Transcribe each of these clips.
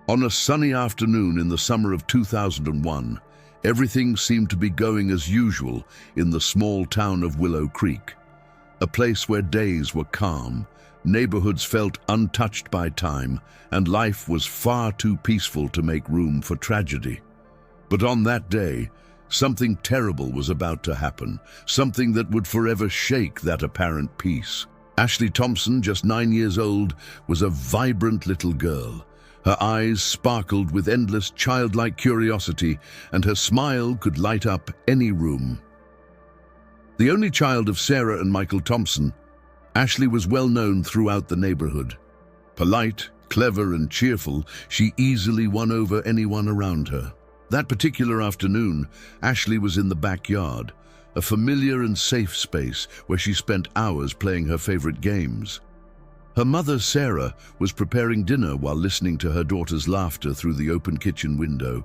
On a sunny afternoon in the summer of 2001, everything seemed to be going as usual in the small town of Willow Creek, a place where days were calm, neighborhoods felt untouched by time, and life was far too peaceful to make room for tragedy. But on that day, something terrible was about to happen, something that would forever shake that apparent peace. Ashley Thompson, just 9 years old, was a vibrant little girl. Her eyes sparkled with endless childlike curiosity, and her smile could light up any room. The only child of Sarah and Michael Thompson, Ashley was well known throughout the neighborhood. Polite, clever, and cheerful, she easily won over anyone around her. That particular afternoon, Ashley was in the backyard, a familiar and safe space where she spent hours playing her favorite games. Her mother, Sarah, was preparing dinner while listening to her daughter's laughter through the open kitchen window.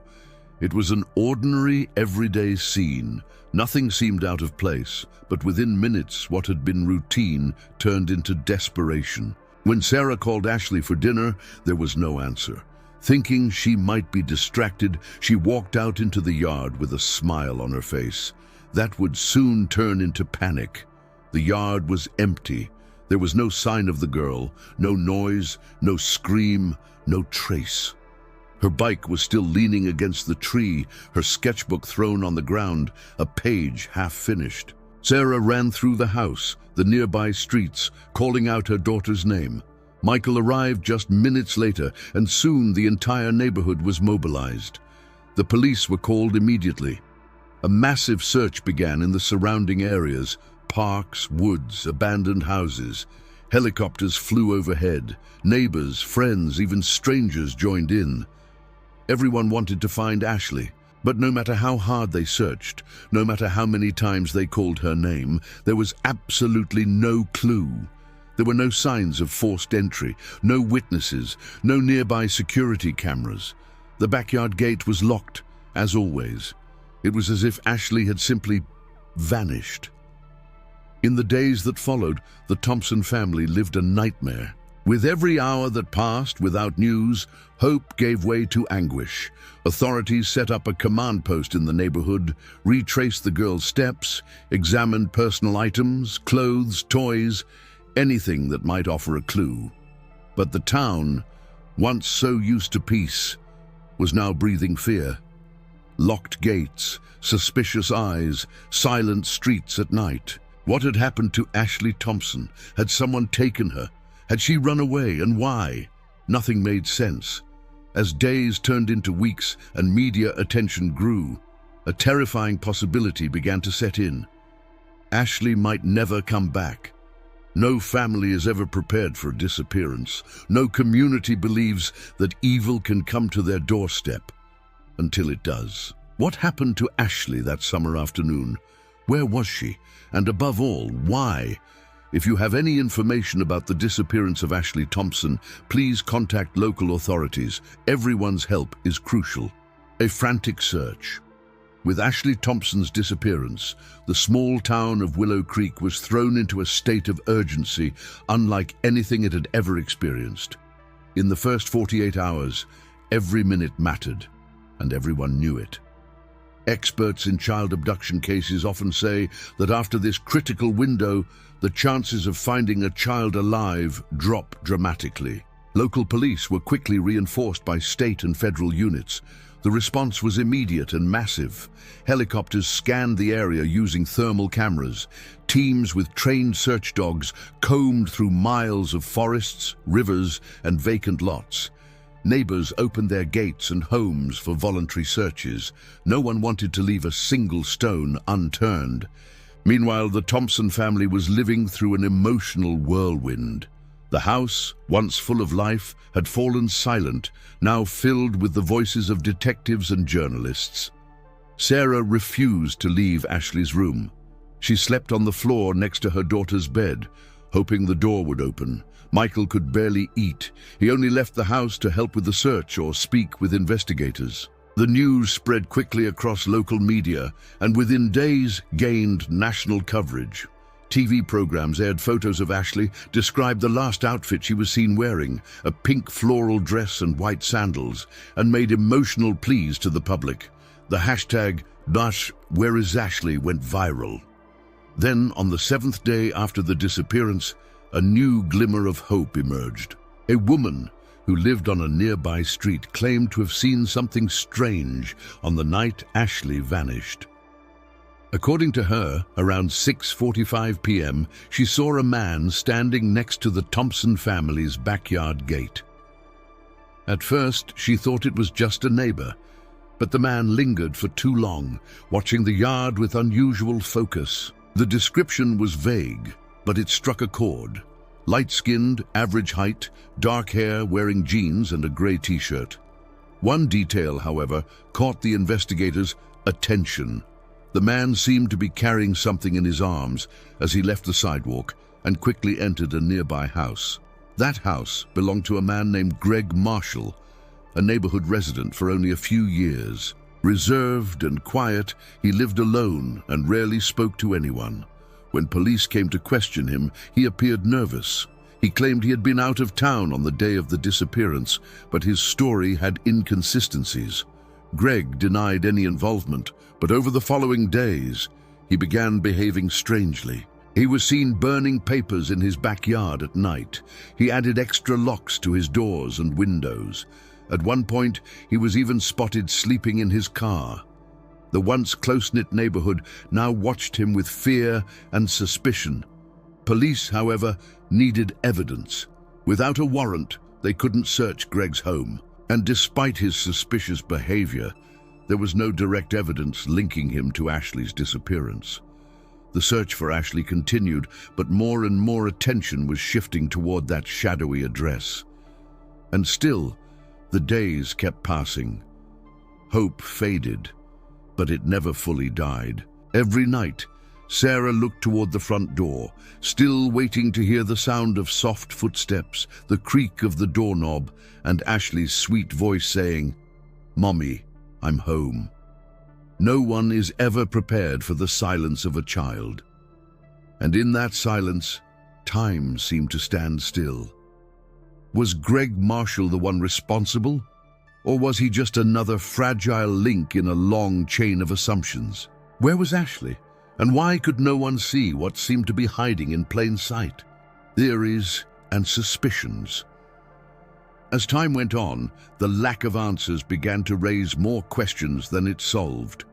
It was an ordinary, everyday scene. Nothing seemed out of place, but within minutes, what had been routine turned into desperation. When Sarah called Ashley for dinner, there was no answer. Thinking she might be distracted, she walked out into the yard with a smile on her face. That would soon turn into panic. The yard was empty. There was no sign of the girl, no noise, no scream, no trace. Her bike was still leaning against the tree, her sketchbook thrown on the ground, a page half finished. Sarah ran through the house, the nearby streets, calling out her daughter's name. Michael arrived just minutes later, and soon the entire neighborhood was mobilized. The police were called immediately. A massive search began in the surrounding areas: parks, woods, abandoned houses. Helicopters flew overhead. Neighbors, friends, even strangers joined in. Everyone wanted to find Ashley, but no matter how hard they searched, no matter how many times they called her name, there was absolutely no clue. There were no signs of forced entry, no witnesses, no nearby security cameras. The backyard gate was locked, as always. It was as if Ashley had simply vanished. In the days that followed, the Thompson family lived a nightmare. With every hour that passed without news, hope gave way to anguish. Authorities set up a command post in the neighborhood, retraced the girl's steps, examined personal items, clothes, toys, anything that might offer a clue. But the town, once so used to peace, was now breathing fear. Locked gates, suspicious eyes, silent streets at night. What had happened to Ashley Thompson? Had someone taken her? Had she run away, and why? Nothing made sense. As days turned into weeks and media attention grew, a terrifying possibility began to set in. Ashley might never come back. No family is ever prepared for a disappearance. No community believes that evil can come to their doorstep until it does. What happened to Ashley that summer afternoon? Where was she? And above all, why? If you have any information about the disappearance of Ashley Thompson, please contact local authorities. Everyone's help is crucial. A frantic search. With Ashley Thompson's disappearance, the small town of Willow Creek was thrown into a state of urgency unlike anything it had ever experienced. In the first 48 hours, every minute mattered, and everyone knew it. Experts in child abduction cases often say that after this critical window, the chances of finding a child alive drop dramatically. Local police were quickly reinforced by state and federal units. The response was immediate and massive. Helicopters scanned the area using thermal cameras. Teams with trained search dogs combed through miles of forests, rivers, and vacant lots. Neighbors opened their gates and homes for voluntary searches. No one wanted to leave a single stone unturned. Meanwhile, the Thompson family was living through an emotional whirlwind. The house, once full of life, had fallen silent, now filled with the voices of detectives and journalists. Sarah refused to leave Ashley's room. She slept on the floor next to her daughter's bed, hoping the door would open. Michael could barely eat. He only left the house to help with the search or speak with investigators. The news spread quickly across local media and within days gained national coverage. TV programs aired photos of Ashley, described the last outfit she was seen wearing, a pink floral dress and white sandals, and made emotional pleas to the public. The hashtag #WhereIsAshley went viral. Then, on the 7th day after the disappearance, a new glimmer of hope emerged. A woman who lived on a nearby street claimed to have seen something strange on the night Ashley vanished. According to her, around 6:45 p.m., she saw a man standing next to the Thompson family's backyard gate. At first, she thought it was just a neighbor, but the man lingered for too long, watching the yard with unusual focus. The description was vague, but it struck a chord. Light-skinned, average height, dark hair, wearing jeans and a gray t-shirt. One detail, however, caught the investigators' attention. The man seemed to be carrying something in his arms as he left the sidewalk and quickly entered a nearby house. That house belonged to a man named Greg Marshall, a neighborhood resident for only a few years. Reserved and quiet, he lived alone and rarely spoke to anyone. When police came to question him, he appeared nervous. He claimed he had been out of town on the day of the disappearance, but his story had inconsistencies. Greg denied any involvement, but over the following days, he began behaving strangely. He was seen burning papers in his backyard at night. He added extra locks to his doors and windows. At one point, he was even spotted sleeping in his car. The once close-knit neighborhood now watched him with fear and suspicion. Police, however, needed evidence. Without a warrant, they couldn't search Greg's home. And despite his suspicious behavior, there was no direct evidence linking him to Ashley's disappearance. The search for Ashley continued, but more and more attention was shifting toward that shadowy address. And still, the days kept passing. Hope faded, but it never fully died. Every night, Sarah looked toward the front door, still waiting to hear the sound of soft footsteps, the creak of the doorknob, and Ashley's sweet voice saying, "Mommy, I'm home." No one is ever prepared for the silence of a child. And in that silence, time seemed to stand still. Was Greg Marshall the one responsible? Or was he just another fragile link in a long chain of assumptions? Where was Ashley? And why could no one see what seemed to be hiding in plain sight? Theories and suspicions. As time went on, the lack of answers began to raise more questions than it solved.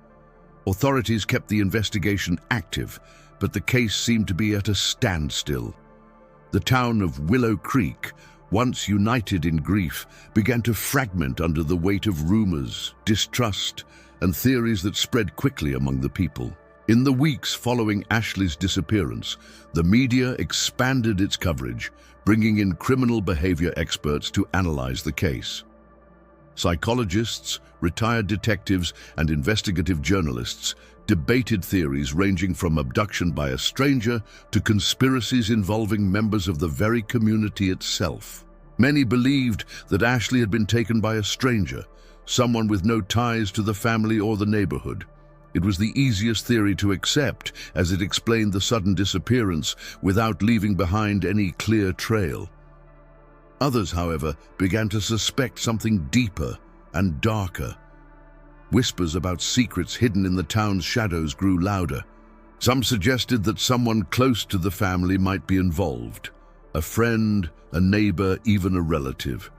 Authorities kept the investigation active, but the case seemed to be at a standstill. The town of Willow Creek, once united in grief, began to fragment under the weight of rumors, distrust, and theories that spread quickly among the people. In the weeks following Ashley's disappearance, the media expanded its coverage, bringing in criminal behavior experts to analyze the case. Psychologists, retired detectives, and investigative journalists debated theories ranging from abduction by a stranger to conspiracies involving members of the very community itself. Many believed that Ashley had been taken by a stranger, someone with no ties to the family or the neighborhood. It was the easiest theory to accept, as it explained the sudden disappearance without leaving behind any clear trail. Others, however, began to suspect something deeper and darker. Whispers about secrets hidden in the town's shadows grew louder. Some suggested that someone close to the family might be involved. A friend, a neighbor, even a relative.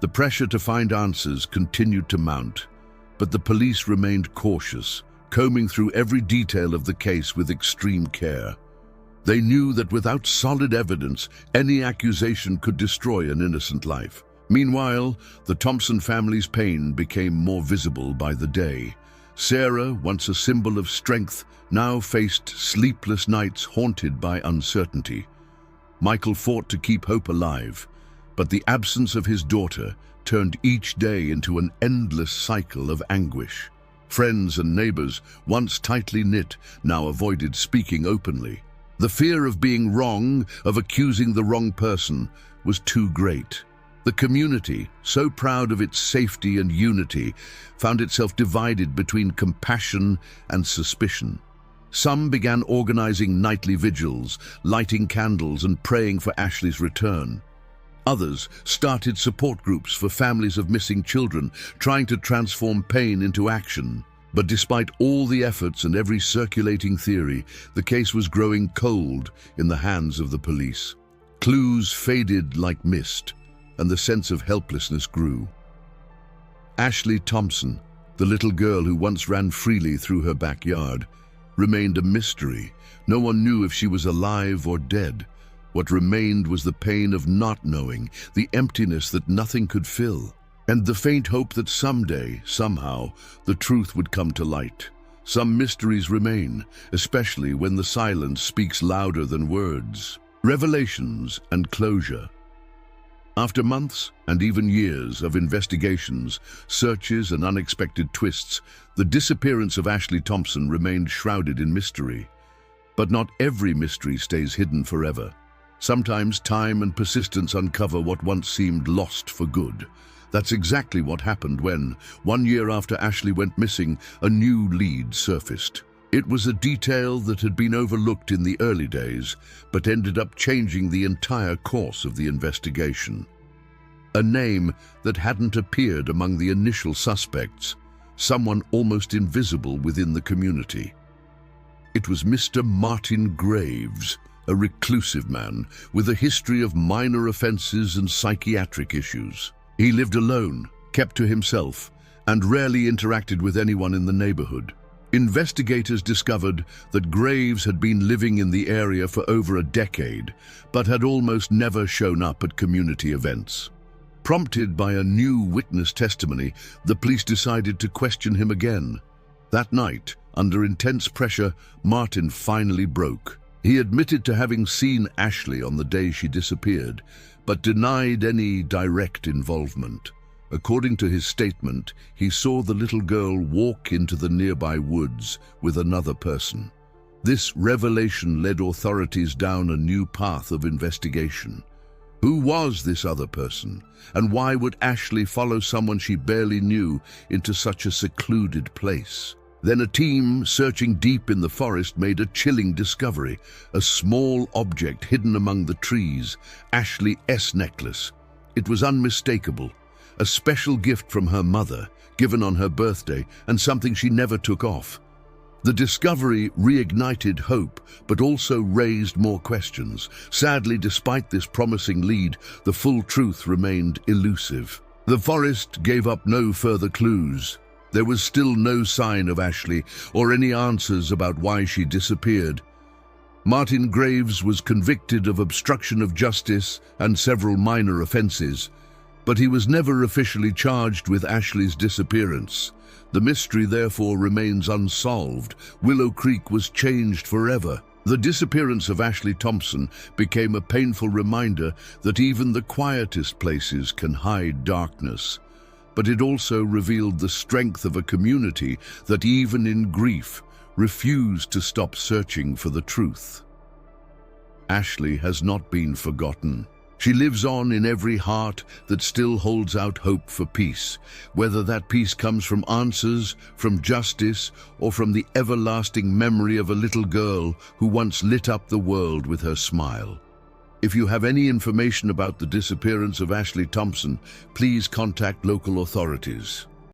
The pressure to find answers continued to mount, but the police remained cautious, combing through every detail of the case with extreme care. They knew that without solid evidence, any accusation could destroy an innocent life. Meanwhile, the Thompson family's pain became more visible by the day. Sarah, once a symbol of strength, now faced sleepless nights haunted by uncertainty. Michael fought to keep hope alive, but the absence of his daughter turned each day into an endless cycle of anguish. Friends and neighbors, once tightly knit, now avoided speaking openly. The fear of being wrong, of accusing the wrong person, was too great. The community, so proud of its safety and unity, found itself divided between compassion and suspicion. Some began organizing nightly vigils, lighting candles and praying for Ashley's return. Others started support groups for families of missing children, trying to transform pain into action. But despite all the efforts and every circulating theory, the case was growing cold in the hands of the police. Clues faded like mist, and the sense of helplessness grew. Ashley Thompson, the little girl who once ran freely through her backyard, remained a mystery. No one knew if she was alive or dead. What remained was the pain of not knowing, the emptiness that nothing could fill, and the faint hope that someday, somehow, the truth would come to light. Some mysteries remain, especially when the silence speaks louder than words. Revelations and closure. After months and even years of investigations, searches and unexpected twists, the disappearance of Ashley Thompson remained shrouded in mystery. But not every mystery stays hidden forever. Sometimes time and persistence uncover what once seemed lost for good. That's exactly what happened when, 1 year after Ashley went missing, a new lead surfaced. It was a detail that had been overlooked in the early days, but ended up changing the entire course of the investigation. A name that hadn't appeared among the initial suspects, someone almost invisible within the community. It was Mr. Martin Graves, a reclusive man with a history of minor offenses and psychiatric issues. He lived alone, kept to himself, and rarely interacted with anyone in the neighborhood. Investigators discovered that Graves had been living in the area for over a decade, but had almost never shown up at community events. Prompted by a new witness testimony, the police decided to question him again. That night, under intense pressure, Martin finally broke. He admitted to having seen Ashley on the day she disappeared, but denied any direct involvement. According to his statement, he saw the little girl walk into the nearby woods with another person. This revelation led authorities down a new path of investigation. Who was this other person, and why would Ashley follow someone she barely knew into such a secluded place? Then a team searching deep in the forest made a chilling discovery, a small object hidden among the trees, Ashley's necklace. It was unmistakable. A special gift from her mother, given on her birthday, and something she never took off. The discovery reignited hope, but also raised more questions. Sadly, despite this promising lead, the full truth remained elusive. The forest gave up no further clues. There was still no sign of Ashley or any answers about why she disappeared. Martin Graves was convicted of obstruction of justice and several minor offenses, but he was never officially charged with Ashley's disappearance. The mystery therefore remains unsolved. Willow Creek was changed forever. The disappearance of Ashley Thompson became a painful reminder that even the quietest places can hide darkness. But it also revealed the strength of a community that, even in grief, refused to stop searching for the truth. Ashley has not been forgotten. She lives on in every heart that still holds out hope for peace, whether that peace comes from answers, from justice, or from the everlasting memory of a little girl who once lit up the world with her smile. If you have any information about the disappearance of Ashley Thompson, please contact local authorities.